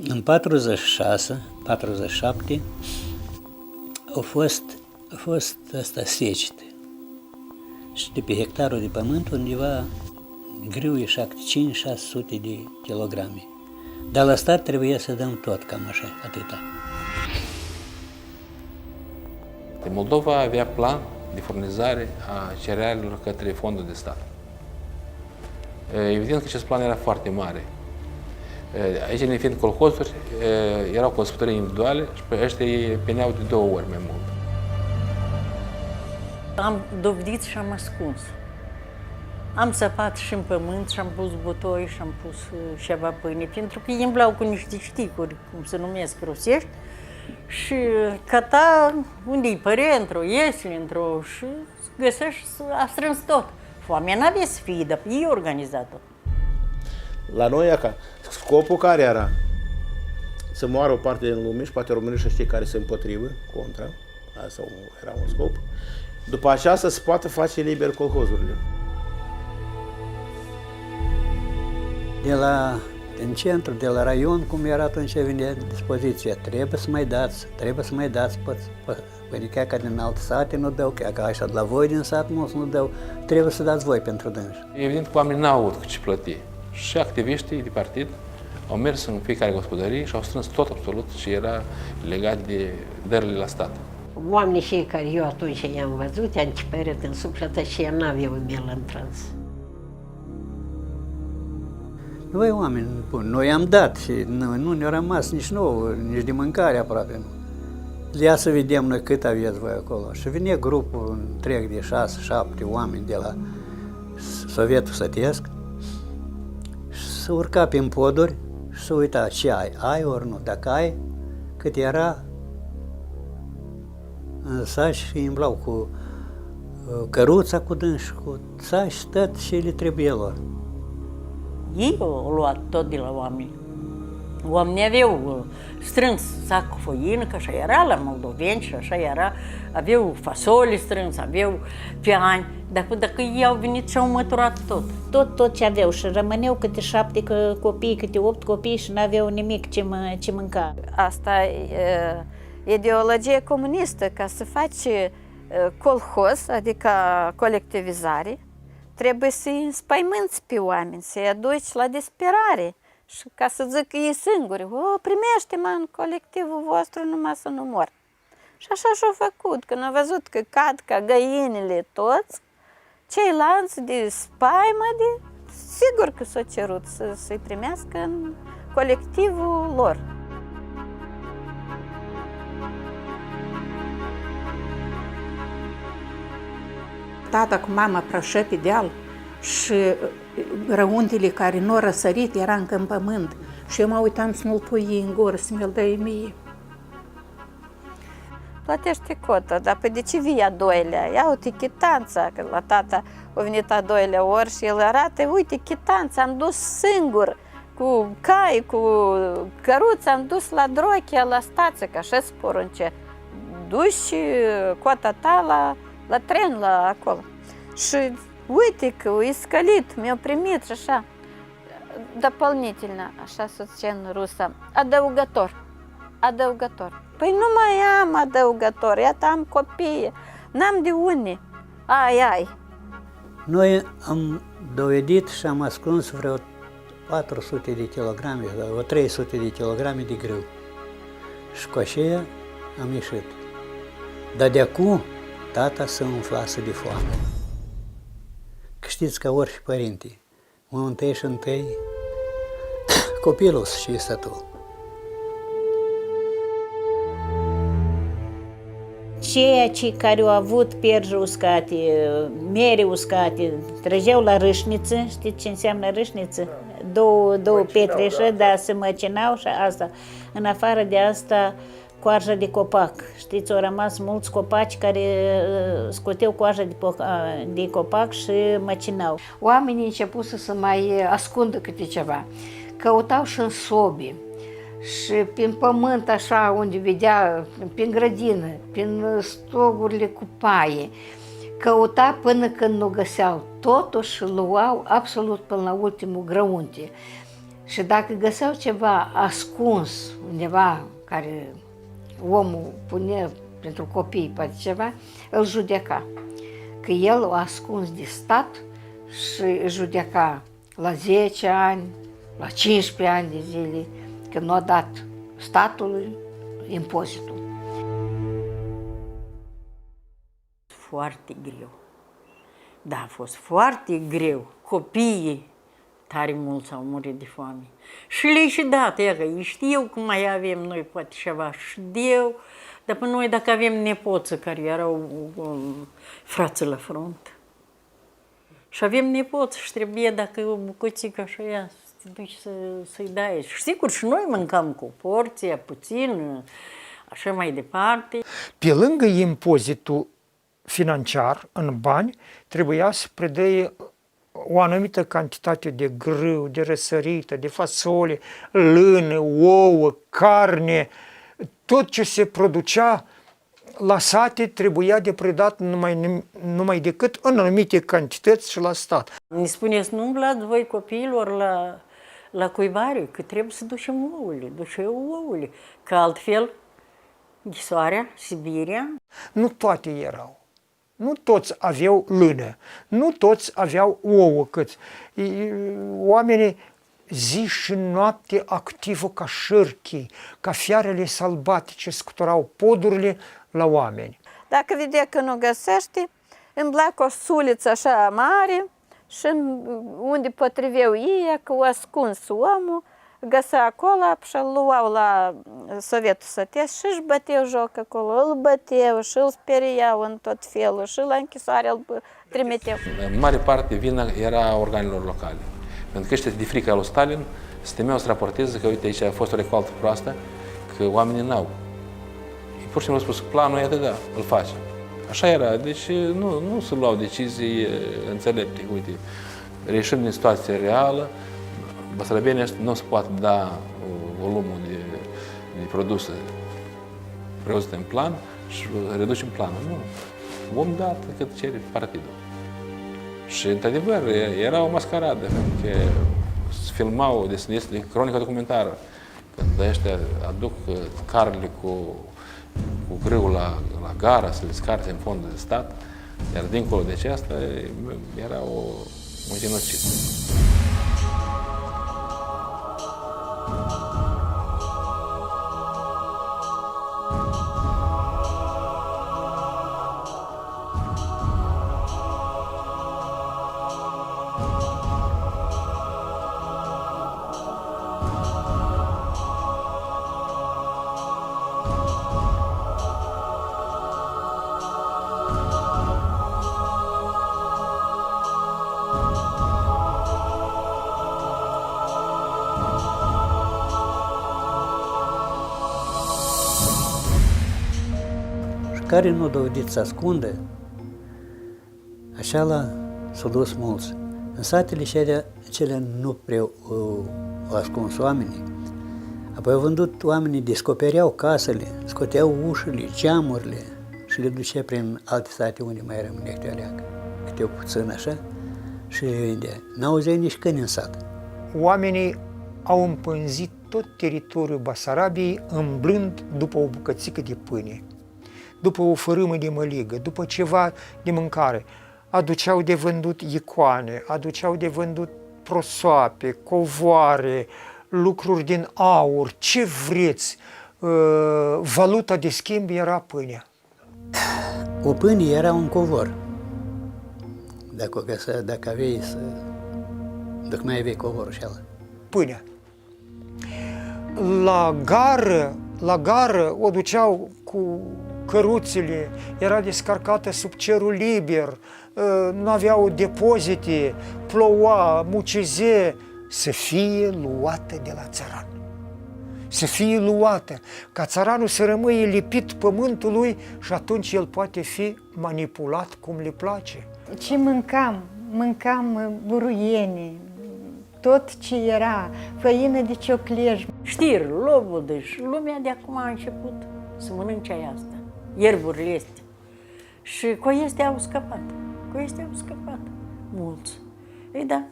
În 46-47 a fost asta secete. Și de pe hectarul de pământ undeva grâu ieșea 500-600 de kilograme. Dar la stat trebuia să dăm tot, cam așa, atâta. Moldova avea plan de furnizare a cerealelor către fondul de stat. Evident că acest plan era foarte mare. Aici, nefiind colhozuri, erau gospodării individuale și pe ăștia peneau de 2 ori mai mult. Am dovedit și am ascuns. Am săpat și în pământ și am pus butoi și am pus ceva pâine, pentru că îi îmblau cu niște sticuri, cum se numesc, rusești, și căta unde-i părea, într-o iesle, și găsești, a strâns tot. Foamea n-avea să fie, dar ei organizat-o. La noi, scopul care era? Să moară o parte din lume și poate românii să știe care se împotrivă, contra, asta era un scop. După aceea să se poată face liber colhozurile. În centru, de la raion, cum era atunci venea dispoziția, trebuie să mai dați, păi chiar din alte sate nu dau, chiar așa de la voi din sat mulți nu dau, trebuie să dați voi pentru dânsi. Evident că oamenii n-au avut cu ce plăti. Și activiștii de partid au mers în fiecare gospodărie și au strâns tot absolut ce era legat de dările la stat. Oamenii cei care eu atunci i-am văzut, i-am ciperit în suflet și ei n-aveau milă în trans. Noi oameni buni, noi am dat și nu ne-a rămas nici nouă, nici de mâncare aproape. Ia să vedem noi cât aveți voi acolo. Și vine grupul întreg de 6-7 oameni de la Sovietul Sătesc și să urca prin poduri și să uita ce ai ori nu. Dacă ai, cât era, în saci și îmblau cu căruța cu dânsi, cu saci, tot ce le trebuie lor. Ei au luat tot de la oameni. Oamenii aveau strâns sac cu făină, că așa era la moldoveni și așa era. Aveau fasole strâns, aveau piani, dar dacă ei au venit și au măturat tot. Tot ce aveau și rămâneau câte 7 copii, câte 8 copii și n-aveau nimic ce mânca. Asta e ideologie comunistă, ca să faci colhoz, adică colectivizare, trebuie să-i înspăimânți pe oameni, să-i aduci la disperare și ca să zică ei singuri, primește-mă în colectivul vostru numai să nu mor. Și așa și-au făcut, când au văzut că cad ca găinile toți, ceilalți de spaimă, sigur că s-au cerut să-i primească în colectivul lor. Tata cu mama prășă pe deal și răuntele care nu au răsărit era încă în pământ și eu mă uitam să nu-l pui în gură, să mi-l dai mie. Plătește cotă, dar pe de ce vii a doilea? Ia uite chitanța, că la tata a venit a doilea ori și el arată, uite chitanța, am dus singur, cu cai, cu căruță, am dus la Drochea, la stație, că așa se porunce. Duci cota ta la tren, la acolo. Și uite că e scălit, mi-a primit și așa. Дополнительно, așa se zice în rusă, adăugător. Păi nu mai am adăugător, iată am copii, n-am de unde. Ai. Noi am dovedit și am ascuns vreo 400 de kilograme, vreo 300 de kilograme de grâu. Și cu aceea am ieșit. Dar de acum tata se umflase de foame. Că știți că orice părinte, întâi și întâi copilul și sătul. Cei care au avut pierzi uscate, mere uscate, trăgeau la râșniță, știți ce înseamnă râșniță? Două pietre, dar se măcinau și asta. În afară de asta, coarja de copac. Știți, au rămas mulți copaci care scoteau coarja de copac și măcinau. Oamenii început să se mai ascundă câte ceva. Căutau și în sobe, și prin pământ, așa, unde vedea, prin grădină, prin stogurile cu paie. Căuta până când nu găseau. Totuși luau absolut până la ultimul grăunte. Și dacă găseau ceva ascuns undeva, care omul punea pentru copii, poate ceva, îl judeca. Că el o ascuns de stat și îl judeca la 10 ani, la 15 ani de zile, când nu a dat statului impozitul. Foarte greu. Da, a fost foarte greu. Copiii tare mulți au murit de foame. Și le-i și dat, că ei știu că mai avem noi poate ceva și deu, dar pe noi dacă avem nepoță care erau frații la front. Și avem nepoți și trebuie dacă o bucățică așa ea, să te duci să-i dai. Și sigur și noi mâncam cu porția, puțin, așa mai departe. Pe lângă impozitul financiar în bani, trebuia să predea o anumită cantitate de grâu, de răsărită, de fasole, lână, ouă, carne, tot ce se producea la sate trebuia de predat numai decât în anumite cantități și la stat. Ne spuneți, nu umblați voi copiilor la cuibare, că trebuie să ducem ouăle, că altfel ghisoarea, Sibiria. Nu toate erau. Nu toți aveau lână, nu toți aveau ouă câți. Oamenii zi și noapte activă ca șârchii, ca fiarele sălbatice scuturau podurile la oameni. Dacă vedea că nu găsește, îmi plac o suliță așa mare și unde potriveau ei, că o ascuns omul, găsea acolo și îl luau la Sovietul Sătesc și își băteau joc acolo, îl băteau și îl speriau în tot felul și la închisoare îl trimiteau. În mare parte vina era organelor locale. Pentru că ăștia de frică lui Stalin se temeau să raporteze că uite aici a fost o recoltă proastă, că oamenii n-au. Și pur și simplu au spus, planul e atât, da, îl facem. Așa era, deci nu se luau decizii înțelepte. Uite, reieșind din situația reală, Basarabenii ăștia nu se poate da volumul de produse prevăzute în plan și reducem planul. Nu. Vom da cât cere partidul. Și, într-adevăr, era o mascaradă, pentru că se filmau, este cronica documentară, când ăștia aduc carele cu grâul la gara, să le scarce în fondul de stat, iar dincolo de aceasta era un genocid. Care nu dovedit să ascunde, așa s-au dus mulți. În satele cele nu prea au ascuns oamenii. Apoi au vândut oamenii, descopereau casele, scoteau ușile, geamurile și le ducea prin alte sate unde mai rămânea câte o leacă, câte o puțin așa, și n-auzeai nici câini în sat. Oamenii au împânzit tot teritoriul Basarabiei îmblând după o bucățică de pâine, după o fărâmă de măligă, după ceva de mâncare. Aduceau de vândut icoane, aduceau de vândut prosoape, covoare, lucruri din aur, ce vreți. Valuta de schimb era pâinea. O pâine era un covor. Dacă aveai dacă mai aveai covorul și ala. Pâinea. La gară o duceau cu căruțele, era descarcată sub cerul liber, nu aveau depozite, ploua, mucize, să fie luată de la țăran. Să fie luată, ca țăranul să rămâie lipit pământului și atunci el poate fi manipulat cum le place. Ce mâncam? Mâncam buruiene, tot ce era, făină de cioclej. Știri, lobodăși, lumea de acum a început să mănânce asta, ierburile astea. Și coiestea au scăpat, mulți. Ei da,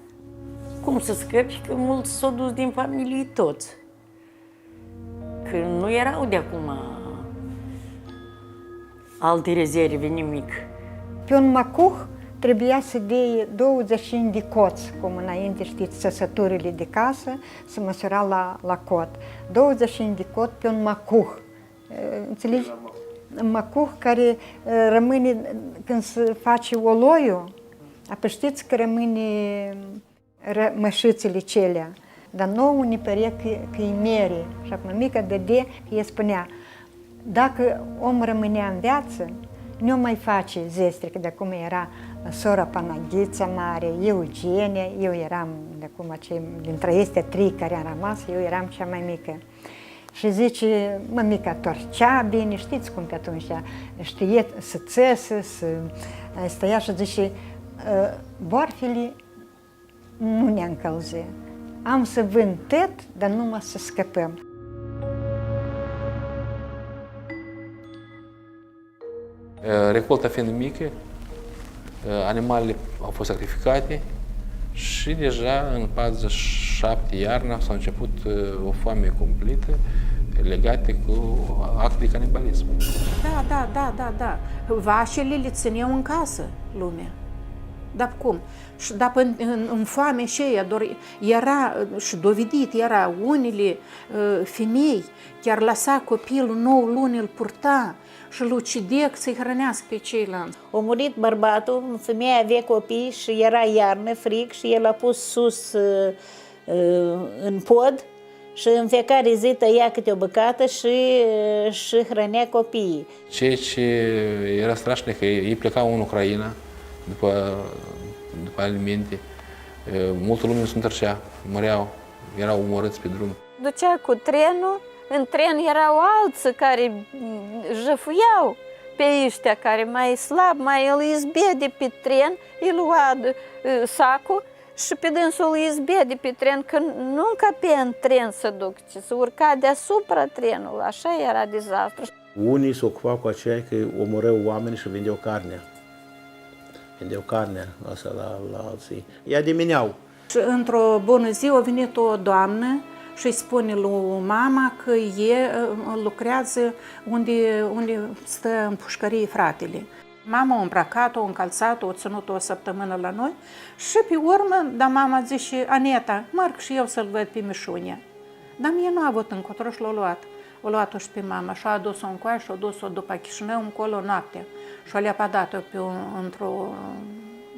Cum să scăpi? Că mulți s-au dus din familie toți. Că nu erau de acum alte rezerve, nimic. Pe un macuh trebuia să dea 25 de coți, cum înainte, știți, țesăturile de casă, se măsura la cot. 25 de cot pe un macuh. Înțelegi? Un macuh care rămâne, când se face oloiul, apoi știți că rămâne mășițele celea. Dar nouă ne părea că e mere. Și acum mica dădea, că ea spunea, dacă om rămânea în viață, nu mai face zestre, că de acum era sora Panaghița mare, Eugenia, eu eram, de acum, dintre acestea trei care am rămas, eu eram cea mai mică. Și zice, mămica torcea bine, știți cum pe atunci știe să țesă, să stăia și zice, boarfele nu ne încălze. Am să vând tot, dar numai să scăpăm. Recolta fiind mică, animalele au fost sacrificate și deja în 47 iarna s-a început o foame cumplită legată cu act de canibalism. Da. Vașele le țineau în casă lumea. Dar cum? Și dacă în foame și ea, doar era și dovedit, era unele femei chiar lăsa copilul 9 luni, îl purta și îl ucidea să-i hrănească pe ceilalți. A murit bărbatul, femeia avea copii și era iarnă, frig și el a pus sus în pod și în fiecare zi tăia câte o bucată și hrănea copiii. Ceea ce era strașnic, că ei plecau în Ucraina după alimente, multă lume se întorcea, măreau, erau omorâți pe drum. Ducea cu trenul, în tren erau alții care jăfuiau pe ăștia care mai slab, mai îl izbea de pe tren, îi lua sacul și pe dânsul îl izbea de pe tren, că nu încăpea în tren să duc, ci să urca deasupra trenului, așa era dezastru. Unii se ocupau cu aceea că omorău oameni și vindeau carnea. Vindeau carnea asta la alții. Ea dimineau. Și într-o bună zi a venit o doamnă și îi spune lui mama că lucrează unde stă în pușcărie fratele. Mama a îmbrăcat-o, a încălțat-o, a ținut-o o săptămână la noi și pe urmă, dar mama zice, Aneta, merg și eu să-l văd pe Mișunia. Dar mie nu a avut încotro și l-a luat. O luat-o și pe mama și a adus-o în coaie și a dus-o după Chișinău încolo noaptea. Și a leapadat-o într-o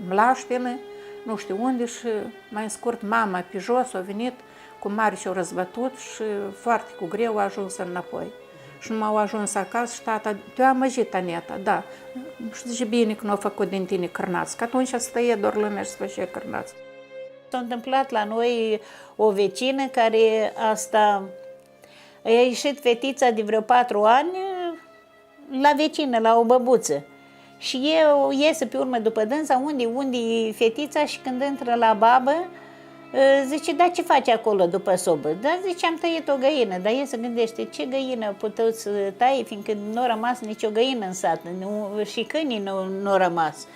mlaștină, nu știu unde, și mai în scurt mama pe jos a venit cu mari și-o răzbătut și foarte cu greu a ajuns înapoi. Și nu m-au ajuns acasă și tata, te-a amăjit, Aneta, da. Și zice, bine că nu a făcut din tine cârnați, că atunci stăie doar lumea și se făcea cârnați. S-a întâmplat la noi o vecină care a ieșit fetița de vreo 4 ani la vecină, la o băbuță. Și eu iese pe urmă după dânsa, unde e fetița, și când intră la babă, zice, da, ce faci acolo după sobă? Da, zice, am tăiat o găină, dar el se gândește, ce găină puteți să tai, fiindcă nu a rămas nicio găină în sat, și câinii nu au rămas.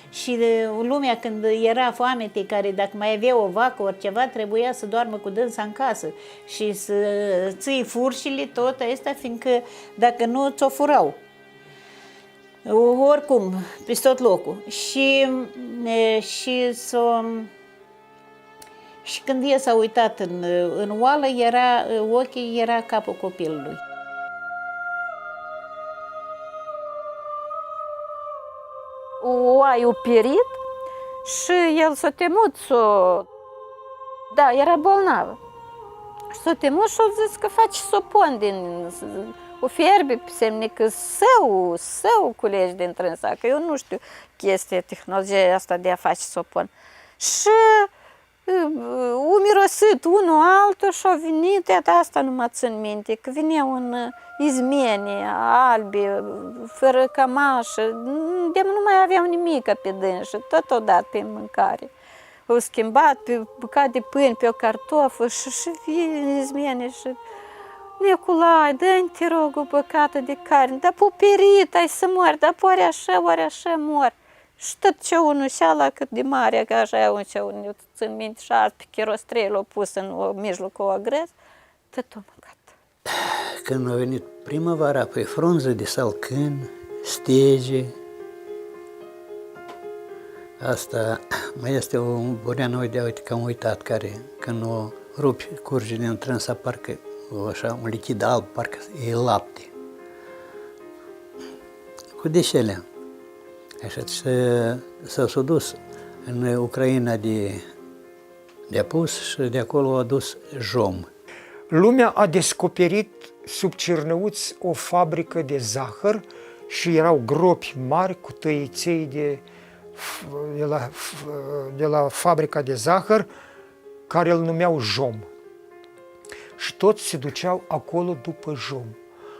Și lumea, când era foamete, care dacă mai avea o vacă, oriceva, trebuia să doarmă cu dânsa în casă și să ții furșile, tot asta, fiindcă dacă nu, ți-o furau. Oricum, pe tot locul. Și când el s-a uitat în oală, ochii era capul copilului. Oaiul pierit și el s-a temut Da, era bolnavă. Și s-a temut și a zis că face sopon o fierbe pe semne că său culegi din trânsa, că eu nu știu tehnologia asta de a face sopon. Și au mirosit unul altul și au venit, iată asta nu mă țin minte, că veneau în izmene, albi, fără cămașă, de nu mai aveau nimic pe dânsă, tot o dat pe mâncare. Au schimbat pe bucată de pâine, pe o cartofă și vine izmene și Neculai, dă-mi, te rog, o bucată de carne, dar poperit ai să mori, dar ori așa mor. Și tot ce unușeala cât de mare, că așa un ce eu țin minte, 16 chirostrei l-au pus în mijlocul ogrez, tot o mâncat. Când a venit primăvara, pe frunze de salcân, stege, asta mai este o bureană, uite că am uitat, care când o rupi, curge din trânsa, parcă așa, un lichid alb, parcă e lapte. Cu deșelea. Așa, s-a dus în Ucraina de apus și de acolo a dus jom. Lumea a descoperit sub Cernăuți o fabrică de zahăr și erau gropi mari cu tăiței de la fabrica de zahăr, care îl numeau jom. Și toți se duceau acolo după jom.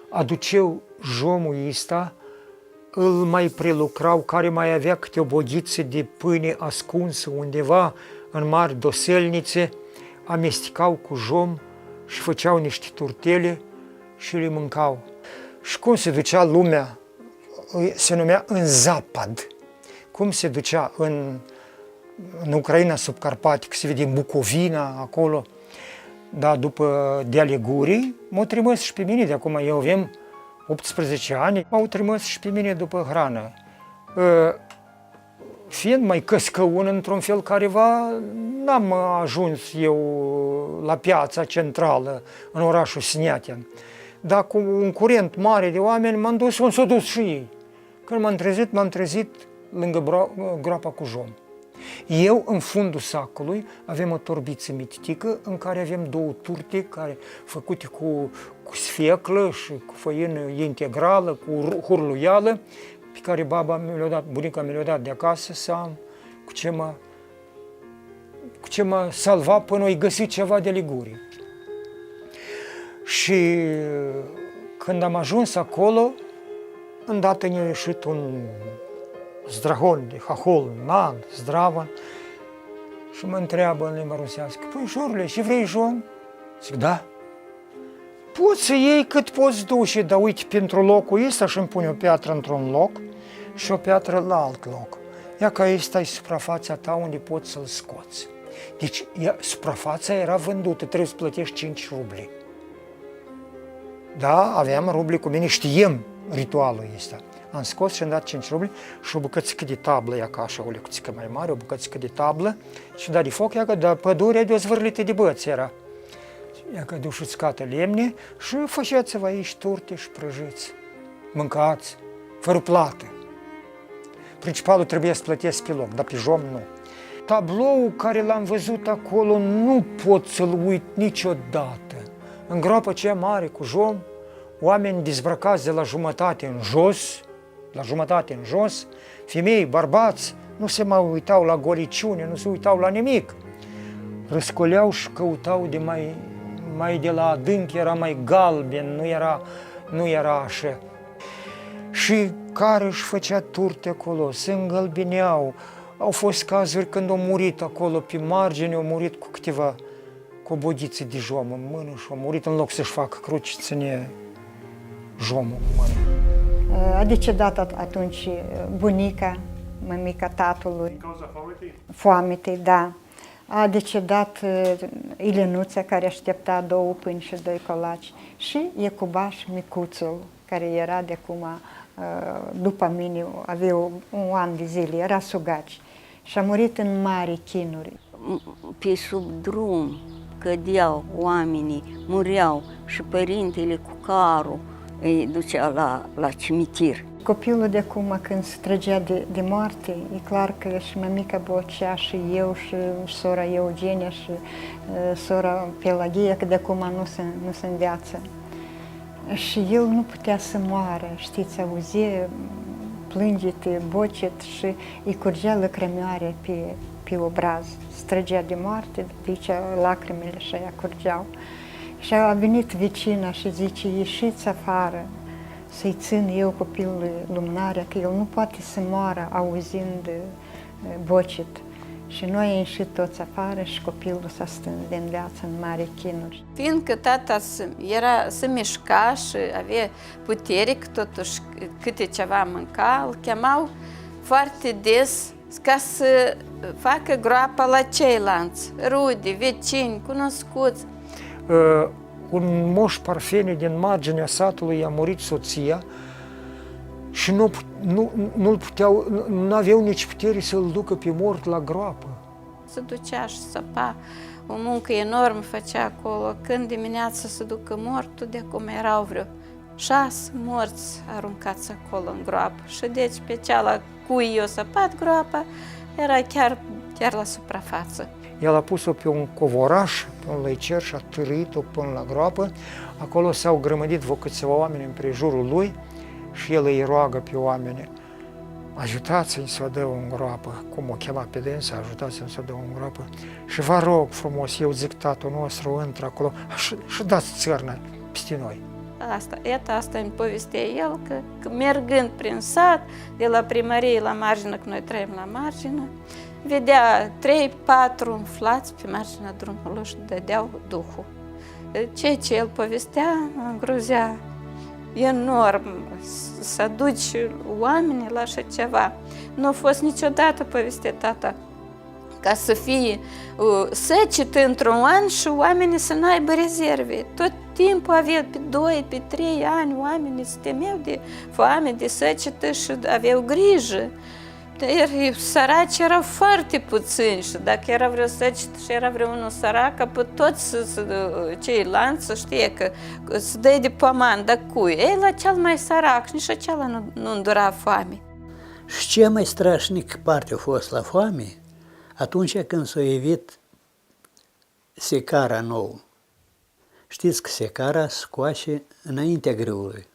Aduceau jomul ăsta, îl mai prelucrau, care mai avea câte o boghiță de pâine ascunsă undeva în mari doselnițe, amestecau cu jom și făceau niște turtele și le mâncau. Și cum se ducea lumea, se numea în Zapad. Cum se ducea în Ucraina subcarpatică, se vede în Bucovina, acolo, dar după deale Gurii, m-au trimis și pe mine, de acum eu avem 18 ani, m-au trimis și pe mine după hrană. Fiind mai căscăun într-un fel careva, n-am ajuns eu la piața centrală, în orașul Sneaten. Dar cu un curent mare de oameni m-am dus unde s-au dus și ei. Când m-am trezit lângă groapa cu jom. Eu, în fundul sacului, avem o torbiță mititică în care avem două turte făcute cu sfeclă și cu făină integrală, cu hurluială, pe care bunica mi le-a dat de acasă să am cu ce mă salva până o găsit ceva de ligurie. Și când am ajuns acolo, îndată ne-a ieșit un zdrahon de hahol, nan, zdravan, și mă întreabă în limba rusească: păi, Jurle, și vrei jom? Zic, da. Poți să iei cât poți duce, dar uite, pentru locul ăsta și îmi pune o piatră într-un loc și o piatră la alt loc. Ia că ăsta e suprafața ta unde poți să-l scoți. Deci, suprafața era vândută, trebuie să plătești 5 rubli. Da, aveam rubli cu mine, știem ritualul ăsta. Am scos și am dat 5 rubli și o bucățică de tablă, ia ca așa, o lecuțică mai mare, o bucățică de tablă și da de foc, ia că da pădurea de o zvârlită de băți era. Ia că de ușuțcată lemne și făceați-vă aici turte și prăjiți. Mâncați, fără plată. Principalul trebuia să plătesc pe loc, dar pe jom nu. Tabloul care l-am văzut acolo nu pot să-l uit niciodată. În groapa cea mare cu jom, oameni dezbrăcați de la jumătate în jos, femei, bărbați, nu se mai uitau la goliciune, nu se uitau la nimic. Răscoleau și căutau de mai de la adânc, era mai galben, nu era așa. Și care își făcea turte acolo, se îngălbeneau. Au fost cazuri când au murit acolo pe margine, au murit cu o boghiță de jom în mână și au murit în loc să-și facă cruci, ține jomul în mână. A decedat atunci bunica, mămica tatălui. Din cauza foametei? Foametei, da. A decedat Ilinuța, care aștepta 2 pâini și 2 colaci, și Iecubaș micuțul, care era de acum, după mine, avea un an de zile, era sugaci și a murit în mari chinuri. Pe sub drum cădeau oamenii, mureau și părintele cu carul îi ducea la cimitir. Copilul de acum, când se trăgea de moarte, e clar că și mămica Bocea și eu și sora Eugenia și sora Pelagia, că de acum nu sunt în viață. Și el nu putea să moară, știți, auzea plângete, bocet și îi curgea lăcrămioare pe obraz. Se trăgea de moarte, de aici lacrimile și aia curgeau. Și a venit vecina și zice: ieșiți afară să-i țin eu copilului lumânarea, că el nu poate să moară auzind bocet. Și noi am ieșit toți afară și copilul s-a stâns din viață în mare chinuri. Fiindcă tata se mișca și avea putere, că totuși câte ceva mânca, îl chemau foarte des ca să facă groapa la ceilalți, rude, vecini, cunoscuți. Un moș Parfeni din marginea satului a murit soția și nu aveau nici putere să-l ducă pe mort la groapă. Se ducea și săpa, o muncă enormă făcea acolo. Când dimineața se ducă mortul, de acum erau vreo 6 morți aruncați acolo în groapă. Și deci pe ceala cui i-a săpat groapa, era chiar la suprafață. El a pus-o pe un covoraș, pe un lăicer și a târâit-o până la groapă. Acolo s-au grămădit câțiva oameni împrejurul lui și el îi roagă pe oameni: ajutați-mi să o dă în groapă, cum o chema pe dânsa, ajutați-mi să o dă în groapă. Și vă rog frumos, eu zic tatăl nostru, intră acolo și dați țărnă peste noi. Asta îmi povestea el, că mergând prin sat, de la primărie la margină, că noi trăim la margină, vedea 3-4 umflați pe marginea drumului și dădeau Duhul. Ceea ce el povestea mă îngrozea enorm, să aduci oamenii la așa ceva. Nu a fost niciodată, povestea tata, ca să fie secetă într-un an și oamenii să n-aibă rezerve. Tot timpul aveau pe 2, pe 3 ani oamenii se temeau de foame, de secetă și aveau grijă. Dar săraci erau foarte puțini și dacă era vreo secetă și era vreunul sărac, apoi toți ceilalți să știe că se dă de poman, dar cui? Ei, la cel mai sărac, nici acela nu îndura foame. Și cea mai strașnic parte a fost la foame atunci când s-a evit secara nouă. Știți că secara scoase înaintea grâului.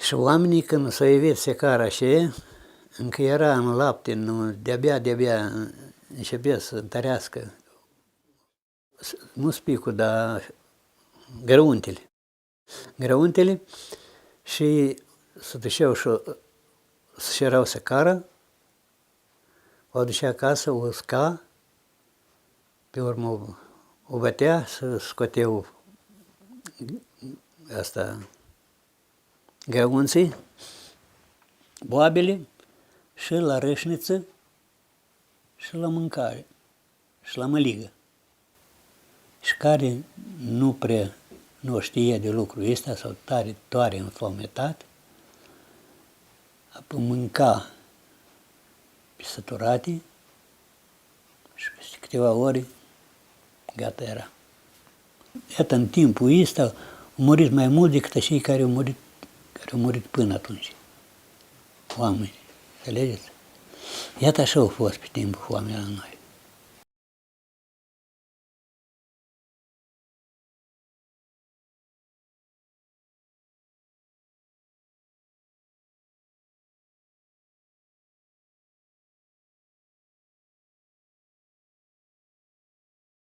Și oamenii, când s-au evit secara și încă era în lapte, de-abia începea să întărească, nu spicul, dar grăuntele, și se duceau și să-și erau secara, o ducea acasă, o usca, pe urmă o bătea, să scoteau grăunții, boabele și la râșniță și la mâncare și la măligă. Și care nu știe de lucrul ăsta sau tare înfometat, apoi mânca pe săturate și peste câteva ore gata era. Iată, în timpul ăsta au murit mai mult decât cei care au murit până atunci. Oameni, înțelegeți? Iată așa au fost pe timpul foamei la noi.